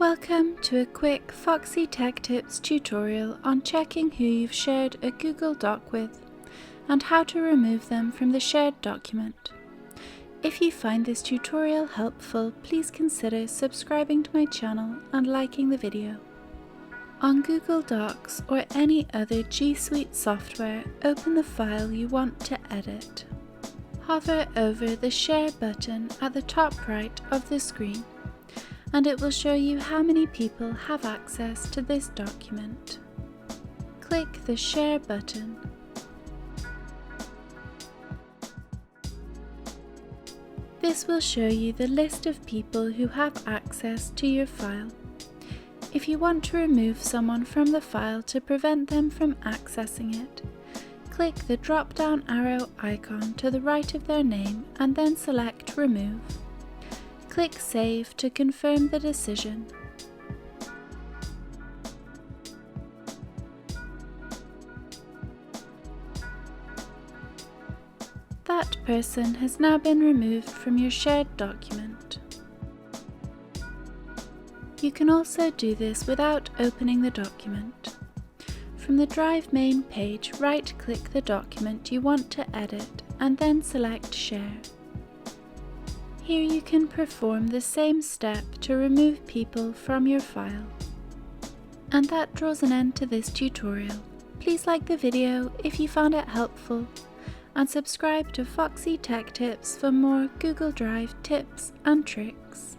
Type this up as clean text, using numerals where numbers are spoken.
Welcome to a quick Foxy Tech Tips tutorial on checking who you've shared a Google Doc with and how to remove them from the shared document. If you find this tutorial helpful, please consider subscribing to my channel and liking the video. On Google Docs or any other G Suite software, open the file you want to edit. Hover over the Share button at the top right of the screen, and it will show you how many people have access to this document. Click the Share button. This will show you the list of people who have access to your file. If you want to remove someone from the file to prevent them from accessing it, click the drop-down arrow icon to the right of their name and then select Remove. Click Save to confirm the decision. That person has now been removed from your shared document. You can also do this without opening the document. From the Drive main page, right-click the document you want to edit and then select Share. Here you can perform the same step to remove people from your file. And that draws an end to this tutorial. Please like the video if you found it helpful, and subscribe to Foxy Tech Tips for more Google Drive tips and tricks.